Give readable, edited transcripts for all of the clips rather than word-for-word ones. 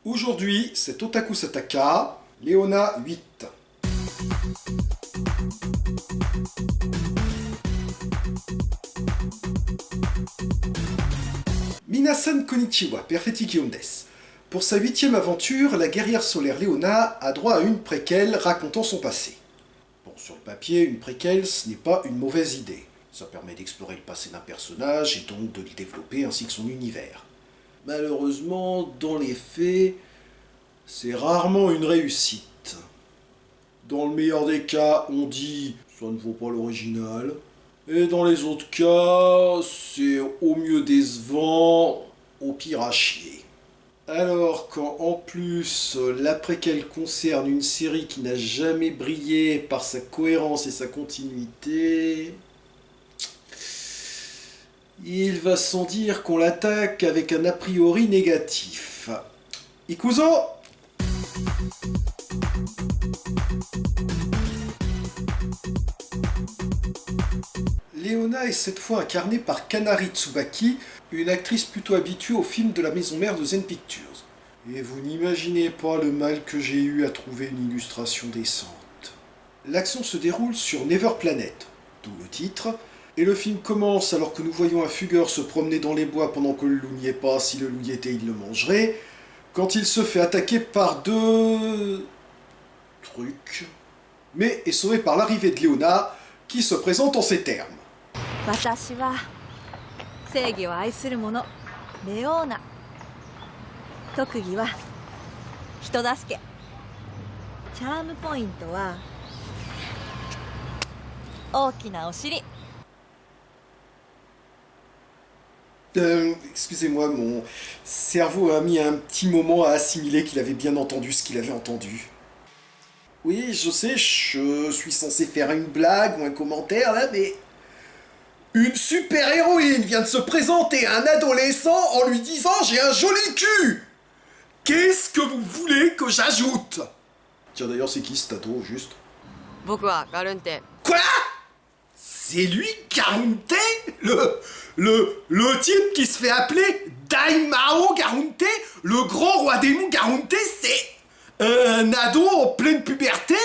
Aujourd'hui, c'est Otaku Sataka, Léona 8. Minasan konnichiwa, perfetti kion desu. Pour sa 8e aventure, la guerrière solaire Léona a droit à une préquelle racontant son passé. Bon, sur le papier, une préquelle, ce n'est pas une mauvaise idée. Ça permet d'explorer le passé d'un personnage et donc de le développer ainsi que son univers. Malheureusement, dans les faits, c'est rarement une réussite. Dans le meilleur des cas, on dit « ça ne vaut pas l'original ». Et dans les autres cas, c'est au mieux décevant, au pire à chier. Alors quand en plus la préquelle concerne une série qui n'a jamais brillé par sa cohérence et sa continuité, il va sans dire qu'on l'attaque avec un a priori négatif. Ikuzo! Léona est cette fois incarnée par Kanari Tsubaki, une actrice plutôt habituée aux films de la maison mère de Zen Pictures. Et vous n'imaginez pas le mal que j'ai eu à trouver une illustration décente. L'action se déroule sur Never Planet, d'où le titre, et le film commence alors que nous voyons un fugueur se promener dans les bois pendant que le loup n'y est pas. Si le loup y était, il le mangerait, quand il se fait attaquer par deux trucs, mais est sauvé par l'arrivée de Léona, qui se présente en ces termes. 私は正義を愛する者レオーナ。特技は人助け。チャームポイントは大きなお尻。 Excusez-moi, mon cerveau a mis un petit moment à assimiler qu'il avait bien entendu ce qu'il avait entendu. Oui, je sais, je suis censé faire une blague ou un commentaire là, mais... Une super-héroïne vient de se présenter à un adolescent en lui disant « J'ai un joli cul !» Qu'est-ce que vous voulez que j'ajoute? Tiens, d'ailleurs, c'est qui cet ado, juste? 僕はガルンテ。 Quoi? C'est lui, Garunte? Le type qui se fait appeler Daimao Garunte? Le grand roi démon Garunte, c'est un ado en pleine puberté?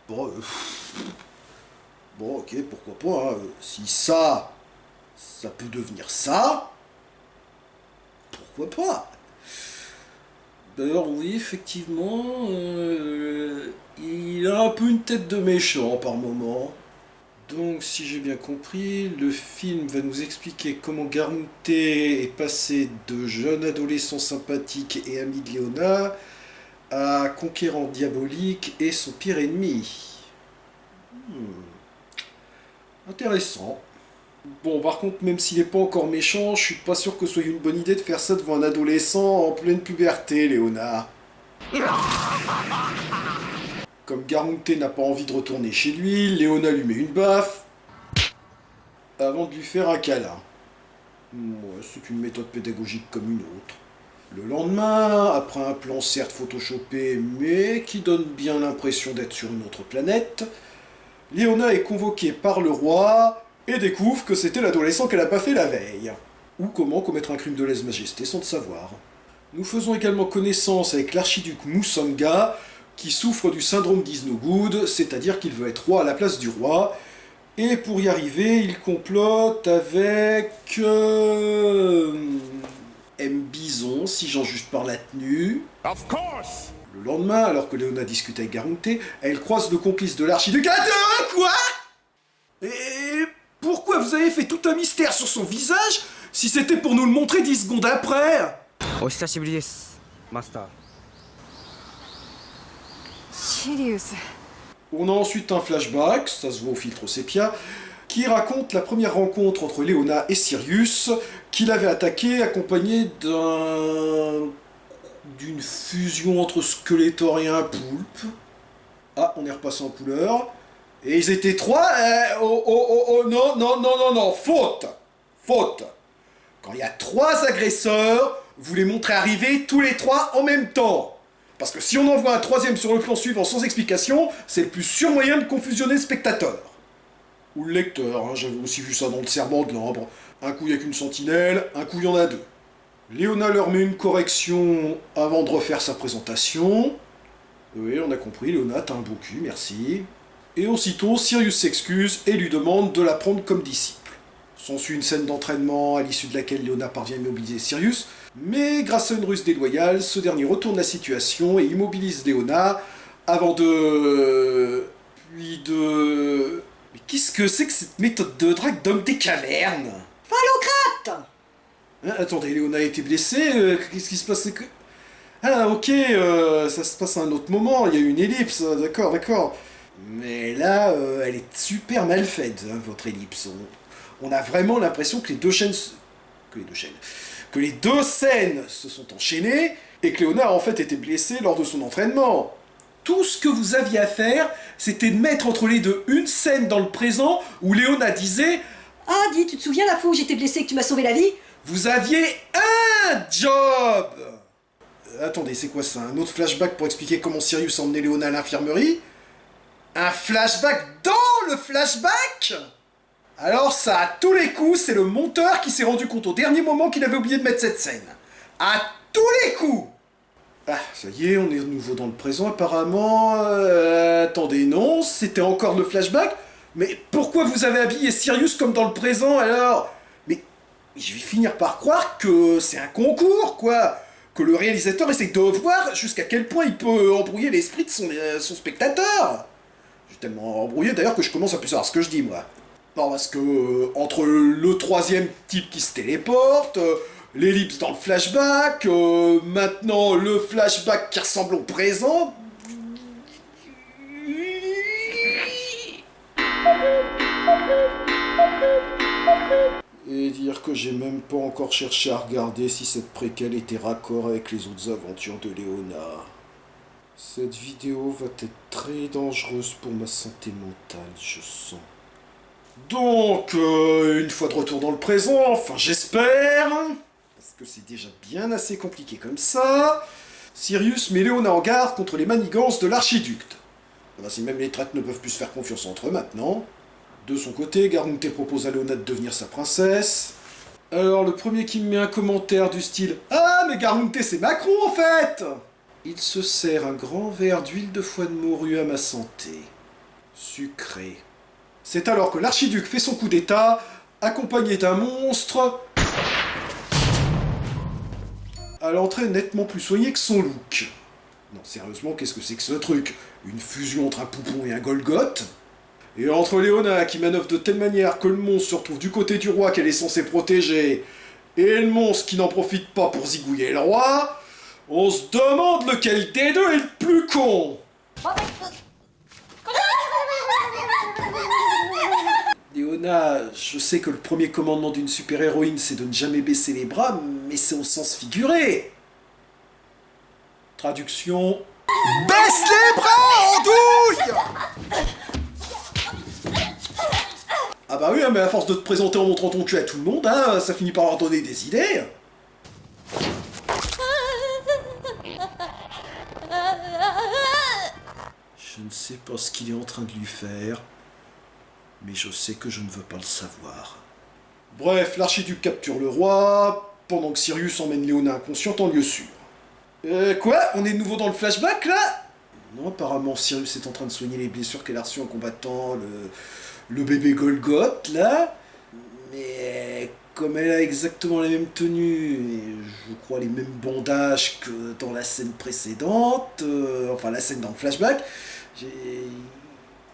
Bon, bon, ok, pourquoi pas, hein. Si ça peut devenir ça, pourquoi pas? D'ailleurs, oui, effectivement, il a un peu une tête de méchant par moment. Donc, si j'ai bien compris, le film va nous expliquer comment Garunte est passé de jeune adolescent sympathique et ami de Léona à conquérant diabolique et son pire ennemi. Intéressant. Bon, par contre, même s'il n'est pas encore méchant, je suis pas sûr que ce soit une bonne idée de faire ça devant un adolescent en pleine puberté, Léona. Comme Garunte n'a pas envie de retourner chez lui, Léona lui met une baffe avant de lui faire un câlin. Ouais, c'est une méthode pédagogique comme une autre. Le lendemain, après un plan certes photoshopé, mais qui donne bien l'impression d'être sur une autre planète, Léona est convoquée par le roi et découvre que c'était l'adolescent qu'elle a pas fait la veille. Ou comment commettre un crime de lèse-majesté sans le savoir. Nous faisons également connaissance avec l'archiduc Musanga, qui souffre du syndrome d'Isnogood, c'est-à-dire qu'il veut être roi à la place du roi, et pour y arriver, il complote avec... M. Bison, si j'en juge par la tenue. Of course! Le lendemain, alors que Léona discute avec Garunte, elle croise le complice de l'archiduc. Attends, quoi? Et pourquoi vous avez fait tout un mystère sur son visage si c'était pour nous le montrer 10 secondes après? お久しぶりです、マスター。シリウス。 On a ensuite un flashback, ça se voit au filtre sépia, qui raconte la première rencontre entre Léona et Sirius, qu'il avait attaqué accompagné d'une fusion entre Skeletor et un poulpe. Ah, on est repassé en couleur. Et ils étaient trois. Non, non, non, non, non, faute! Faute! Quand il y a 3 agresseurs, vous les montrez arriver tous les 3 en même temps. Parce que si on envoie un 3e sur le plan suivant sans explication, c'est le plus sûr moyen de confusionner le spectateur. Ou le lecteur, hein, j'avais aussi vu ça dans le Serment de l'Ambre. Un coup il n'y a qu'une sentinelle, un coup il y en a 2. Léona leur met une correction avant de refaire sa présentation. Oui, on a compris, Léona, t'as un beau cul, merci. Et aussitôt, Sirius s'excuse et lui demande de la prendre comme disciple. S'ensuit une scène d'entraînement à l'issue de laquelle Léona parvient à immobiliser Sirius, mais grâce à une ruse déloyale, ce dernier retourne la situation et immobilise Léona avant de... Mais qu'est-ce que c'est que cette méthode de drague d'homme des cavernes? Phallocrate! Attendez, Léona a été blessée, qu'est-ce qui se passe? Ah ok, ça se passe à un autre moment, il y a eu une ellipse, d'accord, d'accord. Mais là, elle est super mal faite, hein, votre ellipse. On a vraiment l'impression que les deux chaînes... Que les deux scènes se sont enchaînées et que Léona a en fait été blessée lors de son entraînement. Tout ce que vous aviez à faire, c'était de mettre entre les deux une scène dans le présent où Léona disait « Ah, dis, tu te souviens la fois où j'étais blessé et que tu m'as sauvé la vie ?»« Vous aviez un job !» Attendez, c'est quoi ça? Un autre flashback pour expliquer comment Sirius a emmené Léona à l'infirmerie? Un flashback dans le flashback? Alors ça, à tous les coups, c'est le monteur qui s'est rendu compte au dernier moment qu'il avait oublié de mettre cette scène. À tous les coups! Ah, ça y est, on est de nouveau dans le présent apparemment. Attendez, non, c'était encore le flashback? Mais pourquoi vous avez habillé Sirius comme dans le présent alors? Mais je vais finir par croire que c'est un concours, quoi. Que le réalisateur essaie de voir jusqu'à quel point il peut embrouiller l'esprit de son spectateur. J'ai tellement embrouillé d'ailleurs que je commence à plus savoir ce que je dis, moi. Non, parce que entre le troisième type qui se téléporte, l'ellipse dans le flashback, maintenant le flashback qui ressemble au présent... Et dire que j'ai même pas encore cherché à regarder si cette préquelle était raccord avec les autres aventures de Léona. Cette vidéo va être très dangereuse pour ma santé mentale, je sens. Donc, une fois de retour dans le présent, enfin j'espère, parce que c'est déjà bien assez compliqué comme ça, Sirius met Léona en garde contre les manigances de l'archiduc. Ben, si même les traîtres ne peuvent plus se faire confiance entre eux maintenant. De son côté, Garunté propose à Léona de devenir sa princesse. Alors, le premier qui me met un commentaire du style « Ah, mais Garunté, c'est Macron, en fait !» Il se sert un grand verre d'huile de foie de morue à ma santé. Sucré. C'est alors que l'archiduc fait son coup d'état, accompagné d'un monstre à l'entrée nettement plus soigné que son look. Non, sérieusement, qu'est-ce que c'est que ce truc? Une fusion entre un poupon et un Golgoth? Et entre Léona, qui manœuvre de telle manière que le monstre se retrouve du côté du roi qu'elle est censée protéger, et le monstre qui n'en profite pas pour zigouiller le roi, on se demande lequel des deux est le plus con. Léona, je sais que le premier commandement d'une super-héroïne, c'est de ne jamais baisser les bras, mais c'est au sens figuré. Traduction... Baisse les bras, andouille! Ah bah oui, mais à force de te présenter en montrant ton cul à tout le monde, hein, ça finit par leur donner des idées. Je ne sais pas ce qu'il est en train de lui faire, mais je sais que je ne veux pas le savoir. Bref, l'archiduc capture le roi, pendant que Sirius emmène Léona inconsciente en lieu sûr. Quoi? On est de nouveau dans le flashback, là? Non, apparemment Sirius est en train de soigner les blessures qu'elle a reçues en combattant le bébé Golgoth, là. Mais comme elle a exactement la même tenue, et je crois les mêmes bandages que dans la scène précédente, enfin la scène dans le flashback, j'ai...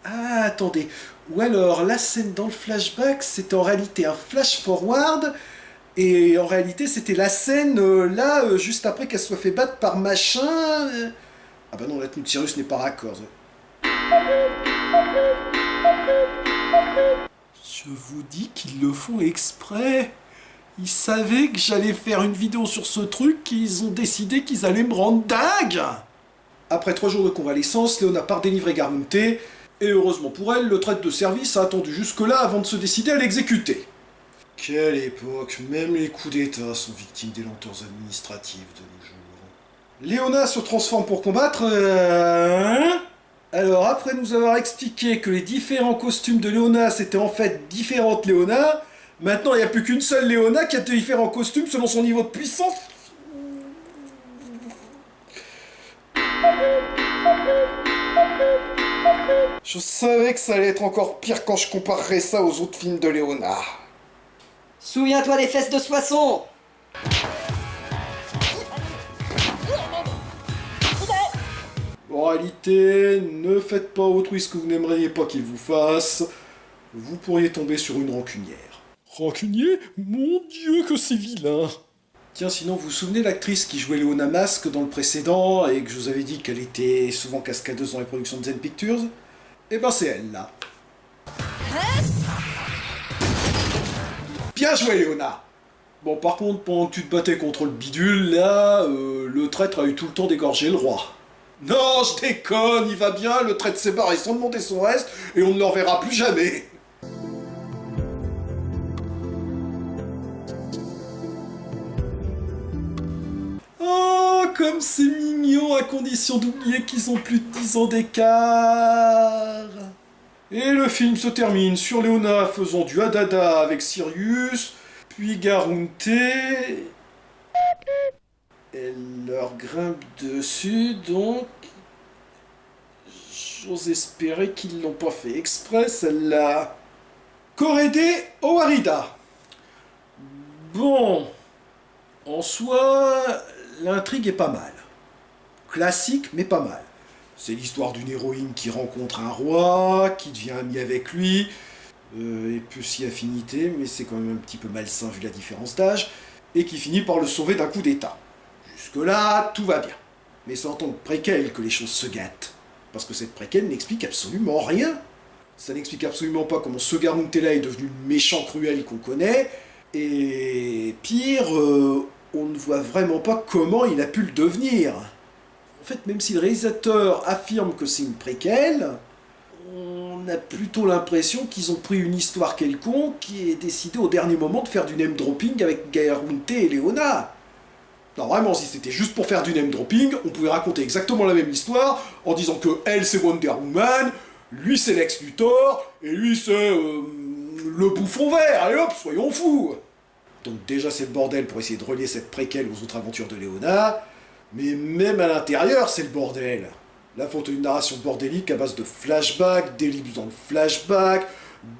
Ah, attendez. Ou alors, la scène dans le flashback, c'était en réalité un flash-forward, et en réalité, c'était la scène, là, juste après qu'elle soit fait battre par machin... Ah bah non, la tenue de Sirius n'est pas raccord. Je vous dis qu'ils le font exprès. Ils savaient que j'allais faire une vidéo sur ce truc, et ils ont décidé qu'ils allaient me rendre dingue. Après 3 jours de convalescence, Léona part délivrer Garunté, et heureusement pour elle, le traître de service a attendu jusque-là avant de se décider à l'exécuter. Quelle époque, même les coups d'état sont victimes des lenteurs administratives de nos jours. Léona se transforme pour combattre... Alors, après nous avoir expliqué que les différents costumes de Léona, c'était en fait différentes Léona, Maintenant, il n'y a plus qu'une seule Léona qui a différents costumes selon son niveau de puissance. Je savais que ça allait être encore pire quand je comparerais ça aux autres films de Léona. Souviens-toi des fesses de Soissons. En réalité, ne faites pas autrui ce que vous n'aimeriez pas qu'il vous fasse. Vous pourriez tomber sur une rancunière. Rancunier? Mon Dieu, que c'est vilain! Tiens, sinon, vous vous souvenez de l'actrice qui jouait Léona Masque dans le précédent et que je vous avais dit qu'elle était souvent cascadeuse dans les productions de Zen Pictures? Eh ben, c'est elle, là. Bien joué, Léona! Bon, par contre, pendant que tu te battais contre le bidule, là, le traître a eu tout le temps d'égorger le roi. Non, je déconne, il va bien, le traître s'est barré sans demander son reste, et on ne le reverra plus jamais. Oh, comme c'est mignon, à condition d'oublier qu'ils ont plus de 10 ans d'écart. Et le film se termine sur Léona faisant du hadada avec Sirius, puis Garonte. Elle leur grimpe dessus, donc... J'ose espérer qu'ils l'ont pas fait exprès, celle-là. Korede Owarida. Bon... En soi, l'intrigue est pas mal. Classique, mais pas mal. C'est l'histoire d'une héroïne qui rencontre un roi, qui devient amie avec lui, et peu si affinité, mais c'est quand même un petit peu malsain vu la différence d'âge, et qui finit par le sauver d'un coup d'état. Jusque-là, tout va bien. Mais c'est en tant que préquel que les choses se gâtent. Parce que cette préquelle n'explique absolument rien. Ça n'explique absolument pas comment ce Garuntela est devenu le méchant cruel qu'on connaît, et pire, on ne voit vraiment pas comment il a pu le devenir. En fait, même si le réalisateur affirme que c'est une préquelle, on a plutôt l'impression qu'ils ont pris une histoire quelconque et décidé au dernier moment de faire du name dropping avec Garonte et Léona. Non, vraiment, si c'était juste pour faire du name dropping, on pouvait raconter exactement la même histoire en disant que elle c'est Wonder Woman, lui c'est Lex Luthor, et lui c'est le bouffon vert, allez hop, soyons fous. Donc déjà c'est le bordel pour essayer de relier cette préquelle aux autres aventures de Léona, mais même à l'intérieur c'est le bordel. Là faut une narration bordélique à base de flashback, d'ellipses dans le flashback,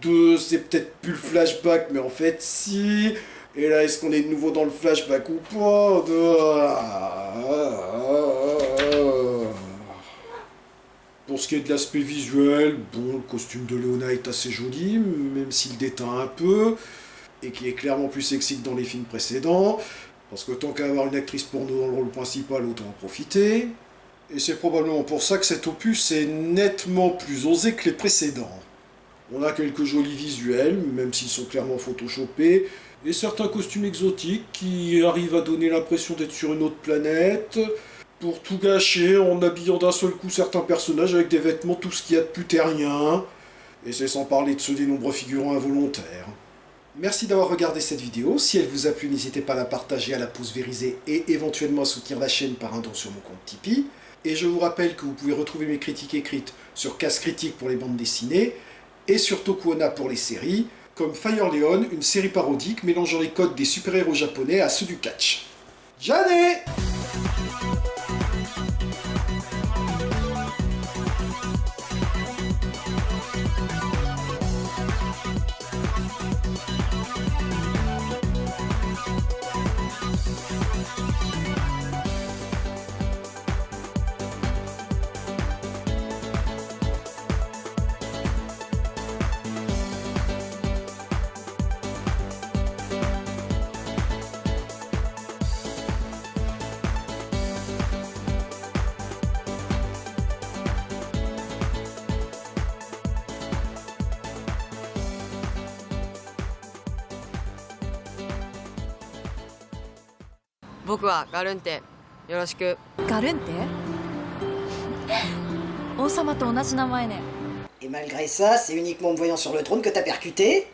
c'est peut-être plus le flashback mais en fait si... Et là, est-ce qu'on est de nouveau dans le flashback ou pas? Pour ce qui est de l'aspect visuel, bon, le costume de Léona est assez joli, même s'il déteint un peu, et qui est clairement plus sexy que dans les films précédents, parce que tant qu'à avoir une actrice porno dans le rôle principal, autant en profiter. Et c'est probablement pour ça que cet opus est nettement plus osé que les précédents. On a quelques jolis visuels, même s'ils sont clairement photoshopés, et certains costumes exotiques qui arrivent à donner l'impression d'être sur une autre planète, pour tout gâcher en habillant d'un seul coup certains personnages avec des vêtements tout ce qu'il y a de plus terrien, et c'est sans parler de ceux des nombreux figurants involontaires. Merci d'avoir regardé cette vidéo, si elle vous a plu n'hésitez pas à la partager, à la pousvériser et éventuellement à soutenir la chaîne par un don sur mon compte Tipeee. Et je vous rappelle que vous pouvez retrouver mes critiques écrites sur Casse Critique pour les bandes dessinées, et sur Tokuona pour les séries, comme Fire Leon, une série parodique mélangeant les codes des super-héros japonais à ceux du catch. Jane!僕はガルンテよろしく。ガルンテ王様と同じ名前ね。 Et malgré ça, c'est uniquement en me voyant sur le trône que t'as percuté?